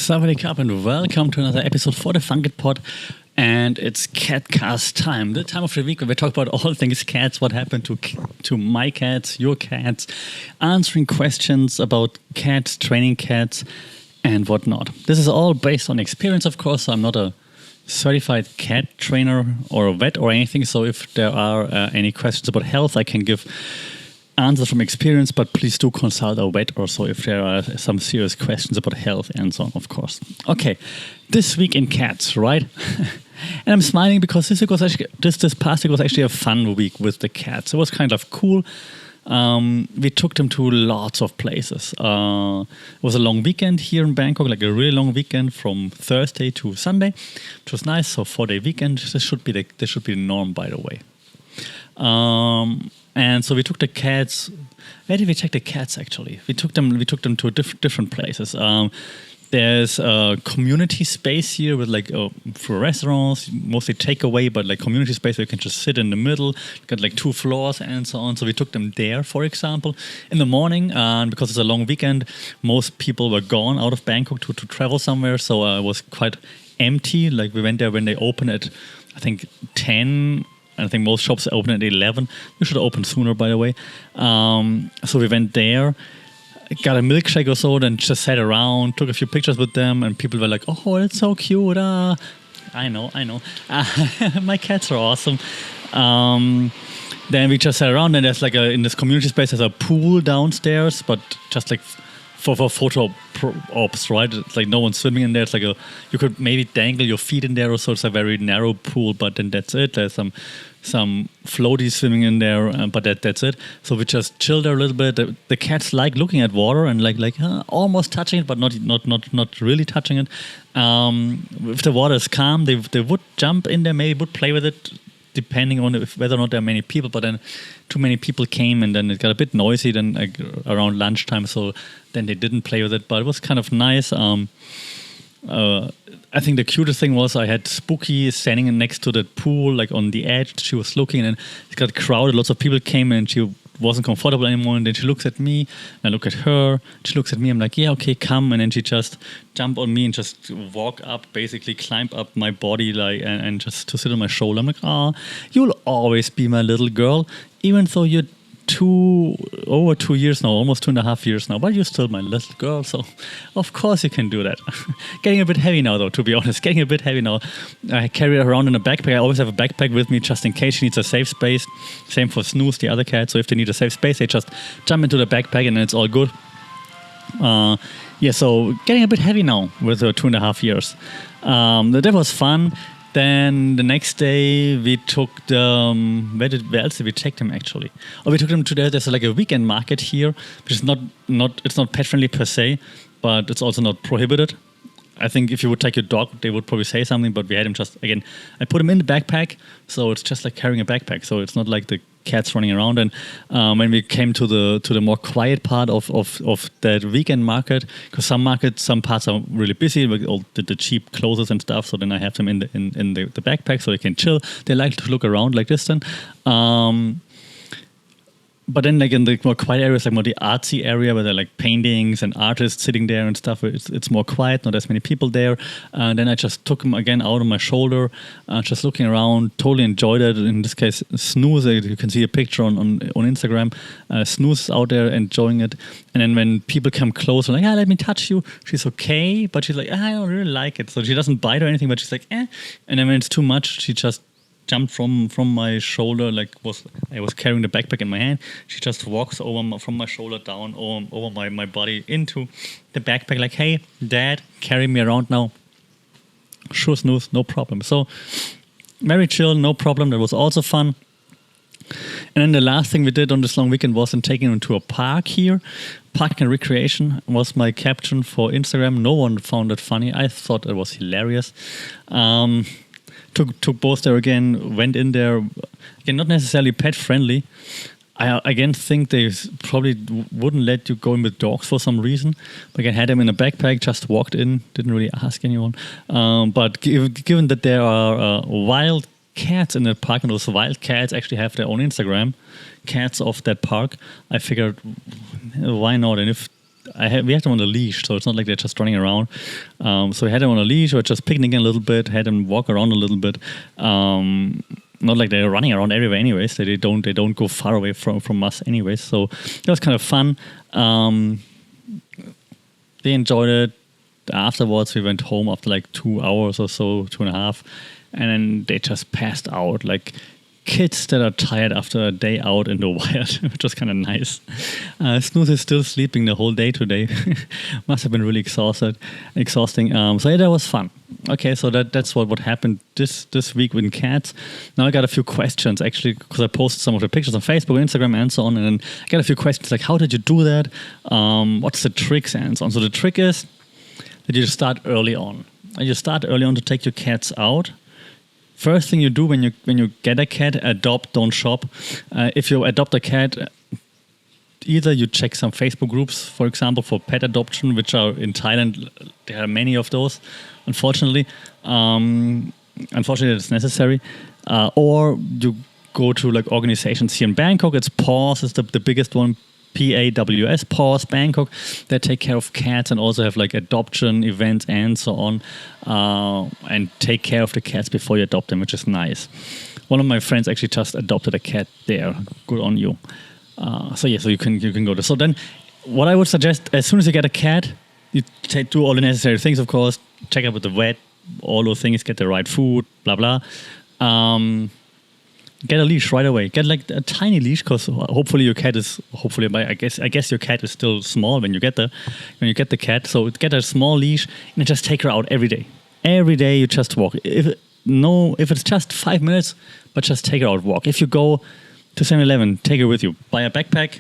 Sawadee Cup and welcome to another episode for the Funk It Pod. And it's Catcast time, the time of the week where we talk about all things cats, what happened to my cats, your cats, answering questions about cats, training cats, and whatnot. This is all based on experience, of course. So I'm not a certified cat trainer or a vet or anything. So if there are any questions about health, I can give answers from experience, but please do consult a vet or so if there are some serious questions about health and so on, of course. Okay, this week in cats, right? And I'm smiling because this past week was actually a fun week with the cats. It was kind of cool. We took them to lots of places. It was a long weekend here in Bangkok, like a really long weekend from Thursday to Sunday, which was nice. So 4-day weekend. This should be the norm, by the way. And so we took the cats. Where did we take the cats? Actually, we took them to different places. There's a community space here with for restaurants, mostly takeaway, but like community space where you can just sit in the middle. Got like 2 floors and so on. So we took them there, for example, in the morning. And because it's a long weekend, most people were gone out of Bangkok to travel somewhere. So it was quite empty. Like we went there when they opened at, I think, 10. I think most shops open at 11. You should open sooner, by the way. So we went there, got a milkshake or so, then just sat around, took a few pictures with them, and people were like, "Oh, that's so cute!" I know. My cats are awesome. Then we just sat around, and there's in this community space, there's a pool downstairs, but just like for photo ops, right? It's like no one's swimming in there. It's like you could maybe dangle your feet in there or so. It's a very narrow pool, but then that's it. There's some floaties swimming in there, but that's it. So we just chilled there a little bit. The cats like looking at water and almost touching it, but not really touching it. If the water is calm, they would jump in there, maybe would play with it, depending on whether or not there are many people. But then too many people came and then it got a bit noisy then around lunchtime, so then they didn't play with it, but it was kind of nice. I think the cutest thing was I had Spooky standing next to the pool, like on the edge. She was looking and it got crowded. Lots of people came and she wasn't comfortable anymore. And then she looks at me and I look at her. She looks at me. I'm like, yeah, okay, come. And then she just jumped on me and just walk up, basically climb up my body and just to sit on my shoulder. I'm like, you'll always be my little girl, even though you're over 2 years now, almost 2.5 years now, but you're still my little girl, so of course you can do that. Getting a bit heavy now, though, to be honest. Getting a bit heavy now. I carry it around in a backpack. I always have a backpack with me just in case she needs a safe space. Same for Snooze, the other cat. So if they need a safe space, they just jump into the backpack and then it's all good. So getting a bit heavy now with her 2.5 years. That was fun. Then the next day we took them. Where else did we take them actually? We took them to there's like a weekend market here, which is not it's not pet friendly per se, but it's also not prohibited. I think if you would take your dog, they would probably say something, but we had him I put him in the backpack, so it's just like carrying a backpack. So it's not like the cats running around. And when we came to the more quiet part of that weekend market, because some parts are really busy with all the cheap clothes and stuff. So then I have them in the backpack so they can chill. They like to look around like this then. But then, in the more quiet areas, more the artsy area where there are paintings and artists sitting there and stuff, it's more quiet, not as many people there. And then I just took him again out on my shoulder, just looking around, totally enjoyed it. In this case, Snooze, you can see a picture on Instagram. Snooze is out there enjoying it. And then when people come closer, let me touch you, she's okay, but she's like, I don't really like it. So she doesn't bite or anything, but she's like, eh. And then when it's too much, she just jumped from my shoulder, I was carrying the backpack in my hand. She just walks from my shoulder down over my body into the backpack, like, hey, Dad, carry me around now. Sure, Snooze, no problem. So very chill, no problem. That was also fun. And then the last thing we did on this long weekend was taking them to a park here. Park and recreation was my caption for Instagram. No one found it funny. I thought it was hilarious. Took both there again, went in there. Again, not necessarily pet friendly. I again think they probably wouldn't let you go in with dogs for some reason. But I had them in a backpack, just walked in, didn't really ask anyone. But given that there are wild cats in the park, and those wild cats actually have their own Instagram, cats of that park, I figured, why not? And if we had them on a leash, so it's not like they're just running around. So we had them on a leash, or just picnicking a little bit, had them walk around a little bit. Not like they're running around everywhere, anyways. They don't go far away from us, anyways. So it was kind of fun. They enjoyed it. Afterwards, we went home after like 2 hours or so, 2.5, and then they just passed out like kids that are tired after a day out in the wild, which was kind of nice. Snooze is still sleeping the whole day today. Must have been really exhausting. So yeah, that was fun. Okay, so that's what happened this week with cats. Now I got a few questions, actually, because I posted some of the pictures on Facebook, Instagram, and so on, and then I got a few questions like, how did you do that? What's the tricks and so on? So the trick is that you start early on. You start early on to take your cats out. First thing you do when you get a cat, adopt, don't shop. If you adopt a cat, either you check some Facebook groups, for example, for pet adoption, which are in Thailand. There are many of those, unfortunately. Unfortunately, it's necessary. Or you go to like organizations here in Bangkok. It's PAWS is the biggest one. PAWS, PAWS, Bangkok, that take care of cats and also have like adoption events and so on, and take care of the cats before you adopt them, which is nice. One of my friends actually just adopted a cat there. Good on you. So you can go there. So then, what I would suggest, as soon as you get a cat, you do all the necessary things, of course. Check out with the vet, all those things, get the right food, blah blah. Get a leash right away. Get like a tiny leash, because hopefully your cat is. I guess your cat is still small when you get the cat. So get a small leash and just take her out every day. Every day you just walk. If it's just 5 minutes, but just take her out, walk. If you go to 7-Eleven, take her with you. Buy a backpack,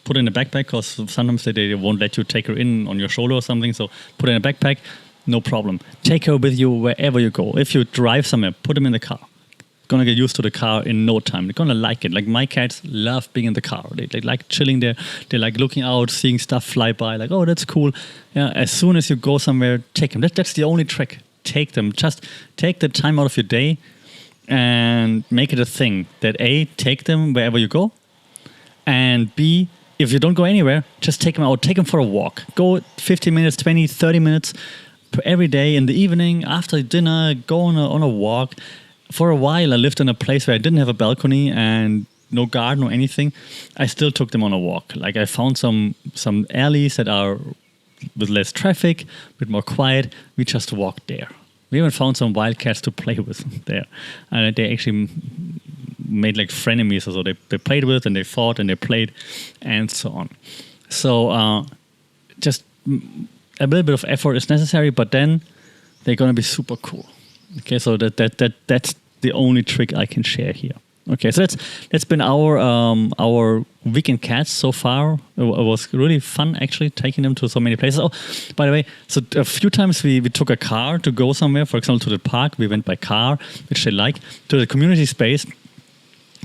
put it in a backpack, because sometimes they won't let you take her in on your shoulder or something. So put it in a backpack, no problem. Take her with you wherever you go. If you drive somewhere, put them in the car. Gonna get used to the car in no time. They're gonna like it. Like my cats love being in the car. They like chilling there. They like looking out, seeing stuff fly by. Like, oh, that's cool. Yeah. As soon as you go somewhere, take them. That's the only trick. Take them. Just take the time out of your day and make it a thing. That A, take them wherever you go, and B, if you don't go anywhere, just take them out. Take them for a walk. Go 15 minutes, 20, 30 minutes every day in the evening after dinner. Go on a walk. For a while, I lived in a place where I didn't have a balcony and no garden or anything. I still took them on a walk. Like I found some alleys that are with less traffic, a bit more quiet. We just walked there. We even found some wild cats to play with there. And they actually made like frenemies. So they played with and they fought and they played and so on. So just a little bit of effort is necessary, but then they're going to be super cool. Okay, so that's the only trick I can share here. Okay, so that's been our weekend cats so far. It was really fun actually taking them to so many places. Oh, by the way, so a few times we took a car to go somewhere. For example, to the park, we went by car, which they like. To the community space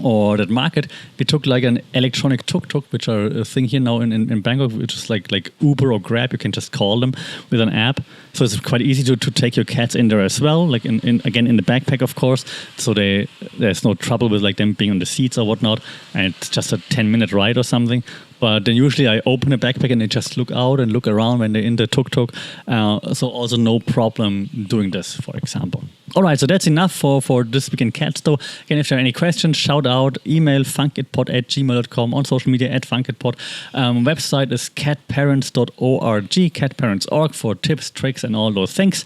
or that market, we took like an electronic tuk-tuk, which are a thing here now in Bangkok, which is like Uber or Grab. You can just call them with an app. So it's quite easy to take your cats in there as well, like in the backpack, of course. So there's no trouble with like them being on the seats or whatnot. And it's just a 10-minute ride or something. But then usually I open a backpack and they just look out and look around when they're in the tuk-tuk. So also no problem doing this, for example. All right, so that's enough for this weekend cats. Though, again, if there are any questions, shout out, email funkitpod@gmail.com, on social media @funkitpod. Website is catparents.org, catparents.org for tips, tricks, and all those things.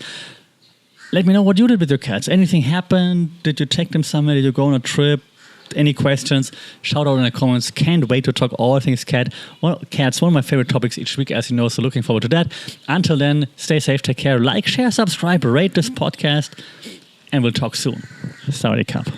Let me know what you did with your cats. Anything happened? Did you take them somewhere? Did you go on a trip? Any questions? Shout out in the comments. Can't wait to talk all things cats. One of my favorite topics each week, as you know, so looking forward to that. Until then, stay safe, take care, like, share, subscribe, rate this podcast, and we'll talk soon. Sawadee Cup.